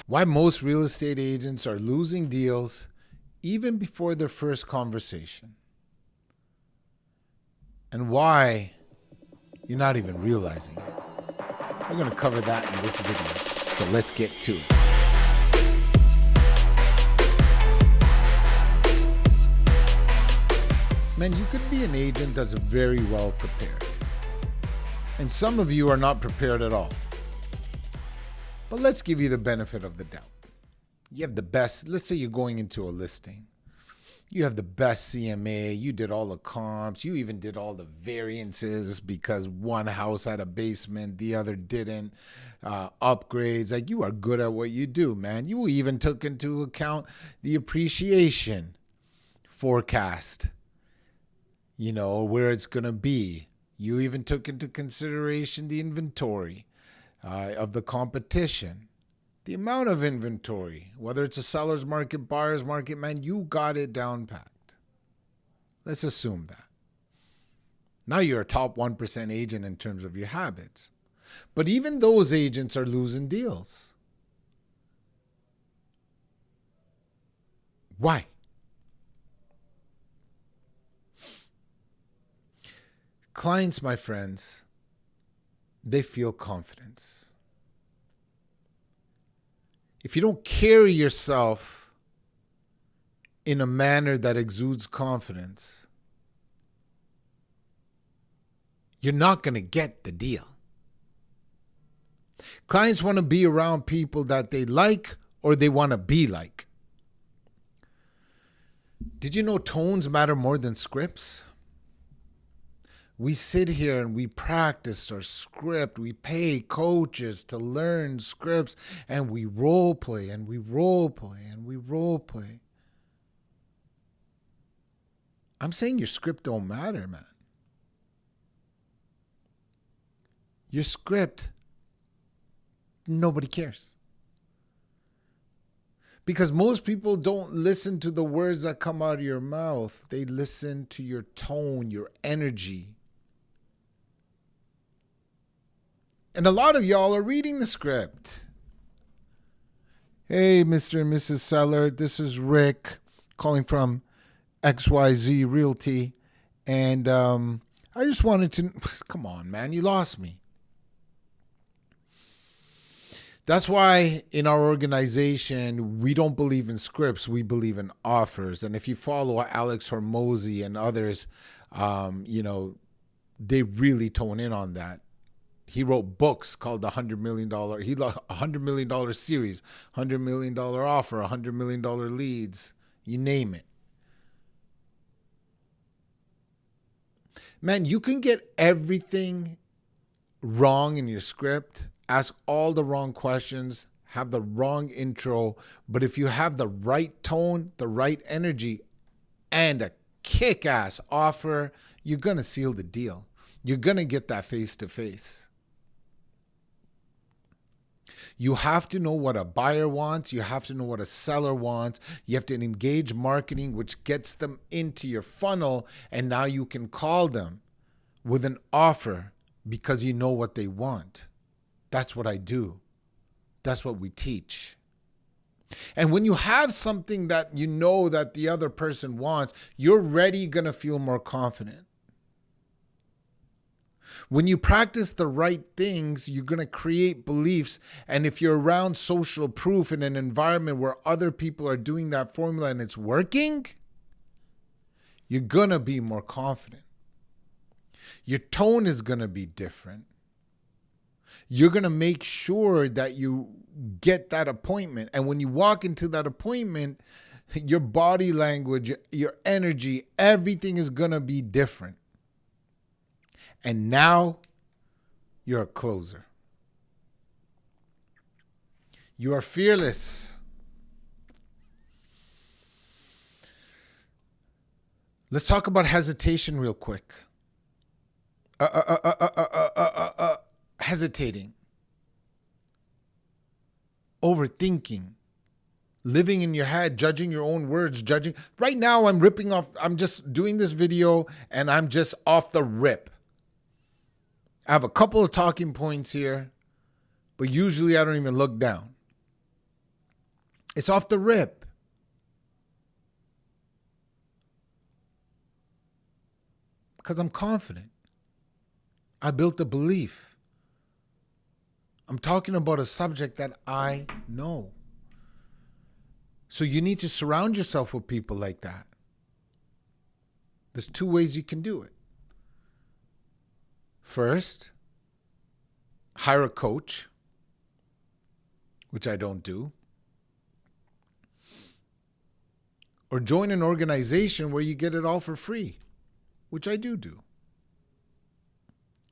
Why most real estate agents are losing deals even before their first conversation. And why you're not even realizing it. We're going to cover that in this video. So let's get to it. Man, you could be an agent that's very well prepared. And some of you are not prepared at all. But let's give you the benefit of the doubt. You have the best, let's say you're going into a listing. You have the best CMA, you did all the comps, you even did all the variances because one house had a basement, the other didn't, upgrades. Like, you are good at what you do, man. You even took into account the appreciation forecast, you know, where it's going to be. You even took into consideration the inventory of the competition. The amount of inventory, whether it's a seller's market, buyer's market, man, you got it down packed. Let's assume that. Now you're a top 1% agent in terms of your habits. But even those agents are losing deals. Why? Clients, my friends, they feel confidence. If you don't carry yourself in a manner that exudes confidence, you're not going to get the deal. Clients want to be around people that they like or they want to be like. Did you know tones matter more than scripts? We sit here and we practice our script. We pay coaches to learn scripts, and we role play and we role play and we role play. I'm saying your script don't matter, man. Your script, nobody cares. Because most people don't listen to the words that come out of your mouth. They listen to your tone, your energy. And a lot of y'all are reading the script. Hey, Mr. and Mrs. Seller, this is Rick calling from XYZ Realty. And I just wanted to, come on, man, you lost me. That's why in our organization, we don't believe in scripts. We believe in offers. And if you follow Alex Hormozy and others, you know, they really tone in on that. He wrote books called the $100 million. He $100 million series, $100 million offer, $100 million leads, you name it. Man, you can get everything wrong in your script, ask all the wrong questions, have the wrong intro, but if you have the right tone, the right energy, and a kick-ass offer, you're going to seal the deal. You're going to get that face-to-face. You have to know what a buyer wants. You have to know what a seller wants. You have to engage marketing, which gets them into your funnel. And now you can call them with an offer because you know what they want. That's what I do. That's what we teach. And when you have something that you know that the other person wants, you're already going to feel more confident. When you practice the right things, you're going to create beliefs. And if you're around social proof in an environment where other people are doing that formula and it's working, you're going to be more confident. Your tone is going to be different. You're going to make sure that you get that appointment. And when you walk into that appointment, your body language, your energy, everything is going to be different. And now you're a closer. You are fearless. Let's talk about hesitation real quick. Hesitating. Overthinking. Living in your head, judging your own words, judging. Right now I'm just doing this video and I'm just off the rip. I have a couple of talking points here, but usually I don't even look down. It's off the rip. Because I'm confident. I built a belief. I'm talking about a subject that I know. So you need to surround yourself with people like that. There's two ways you can do it. First, hire a coach, which I don't do. Or join an organization where you get it all for free, which I do.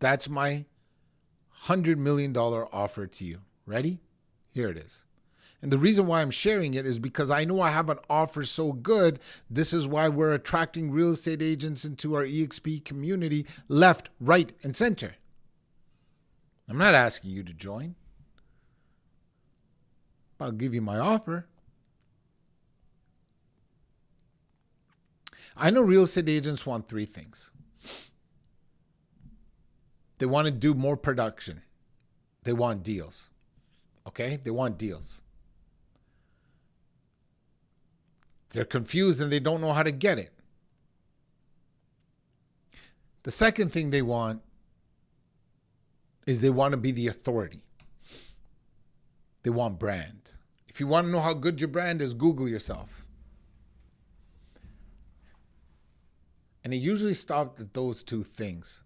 That's my $100 million offer to you. Ready? Here it is. And the reason why I'm sharing it is because I know I have an offer so good. This is why we're attracting real estate agents into our EXP community left, right, and center. I'm not asking you to join. I'll give you my offer. I know real estate agents want three things. They want to do more production. They want deals. Okay? They want deals. They're confused and they don't know how to get it. The second thing they want is they want to be the authority. They want brand. If you want to know how good your brand is, Google yourself. And it usually stopped at those two things.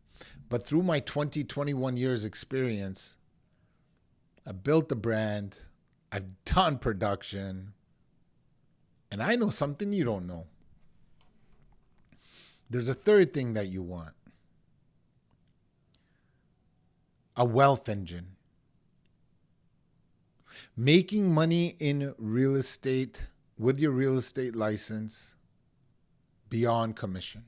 But through my 21 years experience, I built the brand, I've done production, and I know something you don't know. There's a third thing that you want. A wealth engine. Making money in real estate with your real estate license beyond commission.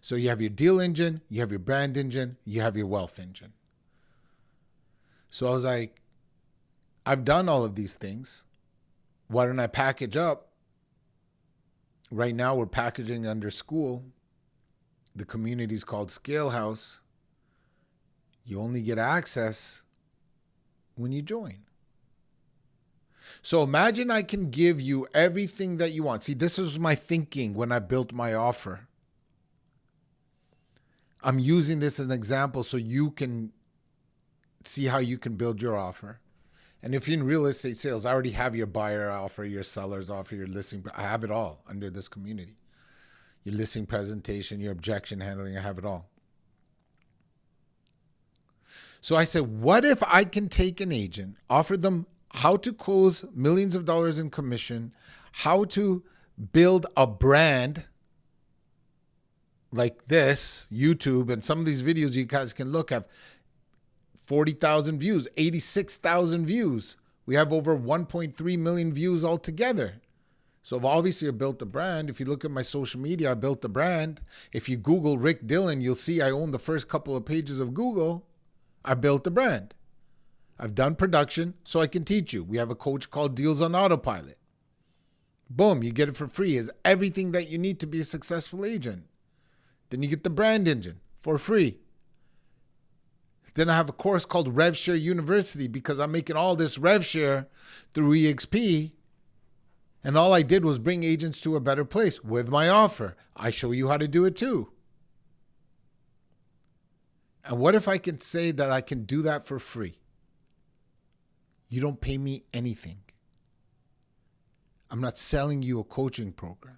So you have your deal engine, you have your brand engine, you have your wealth engine. So I was like, I've done all of these things. Why don't I package up? Right now we're packaging under school. The community is called Scale House. You only get access when you join. So imagine I can give you everything that you want. See, this was my thinking when I built my offer. I'm using this as an example so you can see how you can build your offer. And if you're in real estate sales, I already have your buyer offer, your seller's offer, your listing. I have it all under this community. Your listing presentation, your objection handling, I have it all. So I said, what if I can take an agent, offer them how to close millions of dollars in commission, how to build a brand like this, YouTube, and some of these videos you guys can look at, 40,000 views, 86,000 views. We have over 1.3 million views altogether. So I've obviously built a brand. If you look at my social media, I built a brand. If you Google Rick Dhillon, you'll see I own the first couple of pages of Google. I built a brand. I've done production, so I can teach you. We have a coach called Deals on Autopilot. Boom, you get it for free. It's everything that you need to be a successful agent. Then you get the brand engine for free. Then I have a course called RevShare University because I'm making all this RevShare through EXP. And all I did was bring agents to a better place with my offer. I show you how to do it too. And what if I can say that I can do that for free? You don't pay me anything. I'm not selling you a coaching program.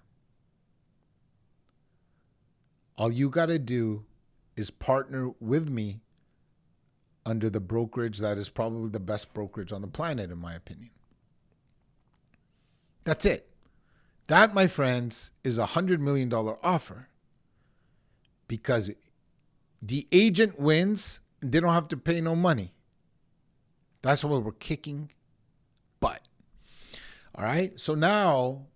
All you got to do is partner with me under the brokerage that is probably the best brokerage on the planet, in my opinion. That's it. That, my friends, is a $100 million offer because the agent wins and they don't have to pay no money. That's why we're kicking butt. All right. So now,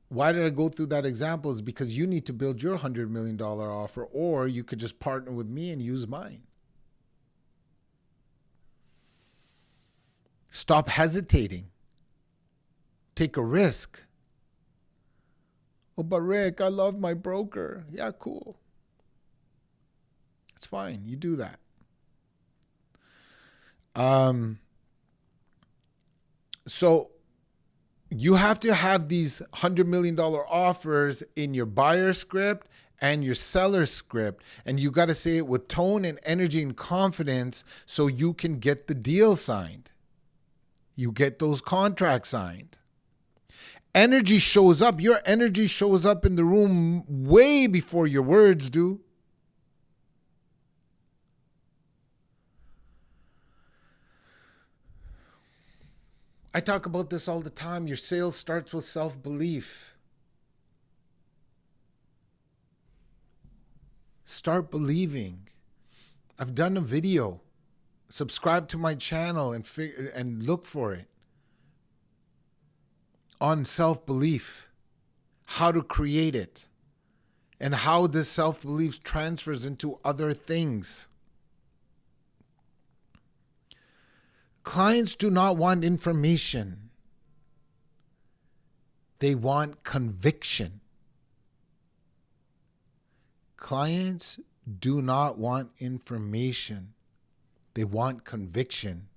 why did I go through that example? Is because you need to build your $100 million offer, or you could just partner with me and use mine. Stop hesitating. Take a risk. Oh, but Rick, I love my broker. Yeah, cool. It's fine. You do that. So You have to have these $100 million offers in your buyer script and your seller script. And you got to say it with tone and energy and confidence so you can get the deal signed. You get those contracts signed. Energy shows up. Your energy shows up in the room way before your words do. I talk about this all the time. Your sales starts with self-belief. Start believing. I've done a video. Subscribe to my channel and look for it. On self-belief. How to create it. And how this self-belief transfers into other things. Clients do not want information. They want conviction. Clients do not want information. They want conviction.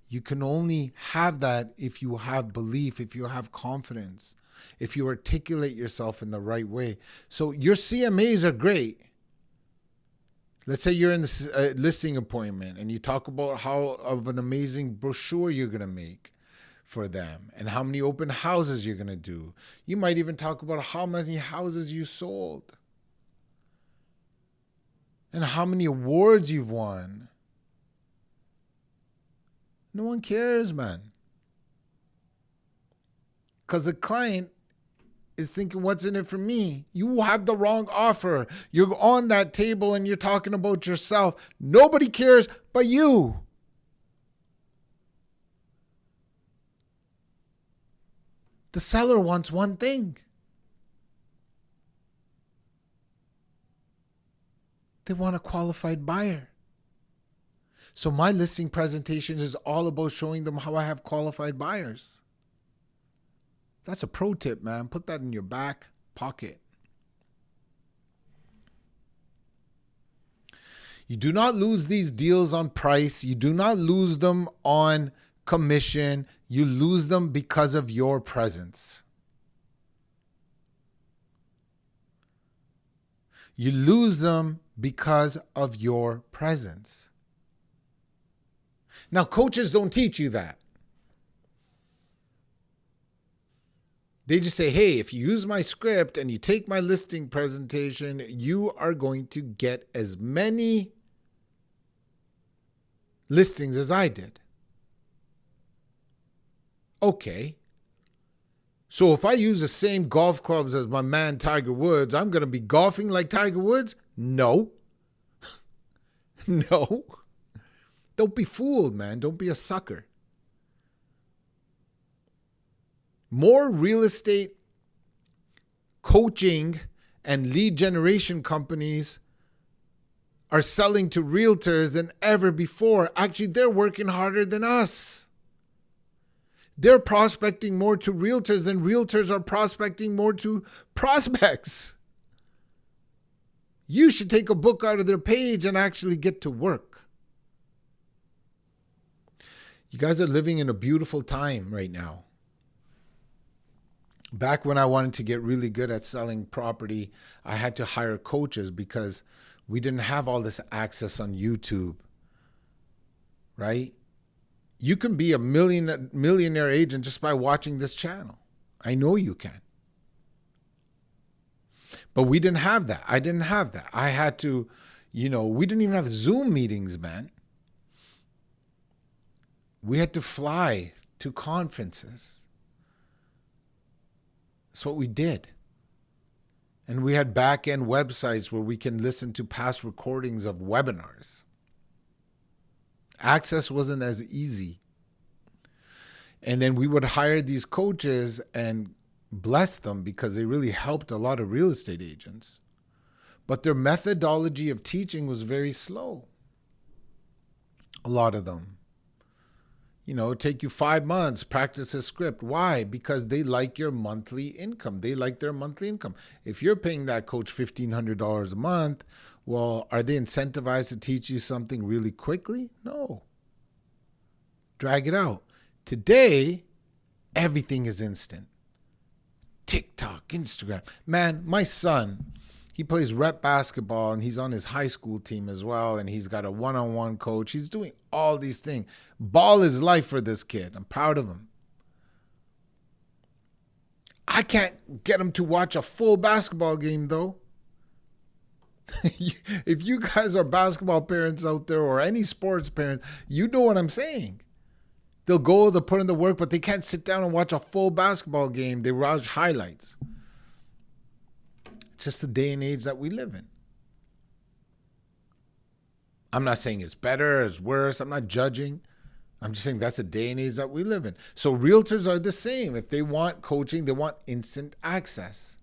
You can only have that if you have belief, if you have confidence, if you articulate yourself in the right way. So your CMAs are great. Let's say you're in this listing appointment and you talk about how of an amazing brochure you're going to make for them and how many open houses you're going to do. You might even talk about how many houses you sold and how many awards you've won. No one cares, man. Because the client is thinking, what's in it for me? You have the wrong offer. You're on that table and you're talking about yourself. Nobody cares but you. The seller wants one thing. They want a qualified buyer. So my listing presentation is all about showing them how I have qualified buyers. That's a pro tip, man. Put that in your back pocket. You do not lose these deals on price. You do not lose them on commission. You lose them because of your presence. You lose them because of your presence. Now, coaches don't teach you that. They just say, hey, if you use my script and you take my listing presentation, you are going to get as many listings as I did. Okay. So if I use the same golf clubs as my man Tiger Woods, I'm going to be golfing like Tiger Woods? No. No. Don't be fooled, man. Don't be a sucker. More real estate coaching and lead generation companies are selling to realtors than ever before. Actually, they're working harder than us. They're prospecting more to realtors than realtors are prospecting more to prospects. You should take a book out of their page and actually get to work. You guys are living in a beautiful time right now. Back when I wanted to get really good at selling property, I had to hire coaches because we didn't have all this access on YouTube, right? You can be a millionaire agent just by watching this channel. I know you can. But we didn't have that. I didn't have that. I had to, we didn't even have Zoom meetings, man. We had to fly to conferences. That's what we did. And we had back-end websites where we can listen to past recordings of webinars. Access wasn't as easy. And then we would hire these coaches and bless them because they really helped a lot of real estate agents. But their methodology of teaching was very slow. A lot of them. Take you 5 months, practice a script. Why? Because they like your monthly income. They like their monthly income. If you're paying that coach $1,500 a month, well, are they incentivized to teach you something really quickly? No. Drag it out. Today, Everything is instant. TikTok, Instagram. Man, my son, he plays rep basketball and he's on his high school team as well. And he's got a one-on-one coach. He's doing all these things. Ball is life for this kid. I'm proud of him. I can't get him to watch a full basketball game though. If you guys are basketball parents out there or any sports parents, you know what I'm saying. They'll go, they'll put in the work, but they can't sit down and watch a full basketball game. They watch highlights. It's just the day and age that we live in. I'm not saying it's better, it's worse. I'm not judging. I'm just saying that's the day and age that we live in. So realtors are the same. If they want coaching, they want instant access.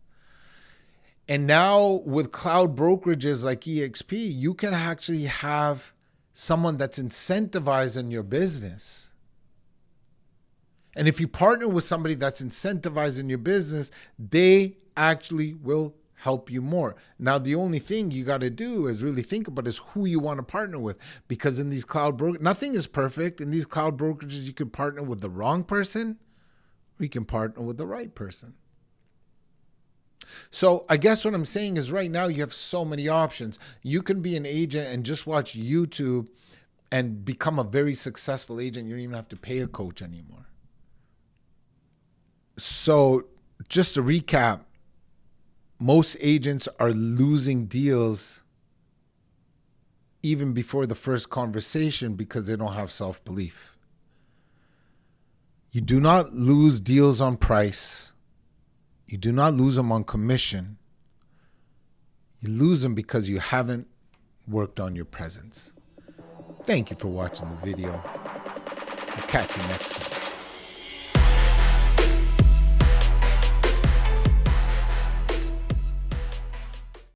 And now with cloud brokerages like EXP, you can actually have someone that's incentivized in your business. And if you partner with somebody that's incentivized in your business, they actually will help you more. Now, the only thing you got to do is really think about is who you want to partner with. Because in these cloud brokers, nothing is perfect. In these cloud brokerages, you can partner with the wrong person or you can partner with the right person. So I guess what I'm saying is right now you have so many options. You can be an agent and just watch YouTube and become a very successful agent. You don't even have to pay a coach anymore. So just to recap, most agents are losing deals even before the first conversation because they don't have self-belief. You do not lose deals on price. You do not lose them on commission. You lose them because you haven't worked on your presence. Thank you for watching the video. I'll catch you next time.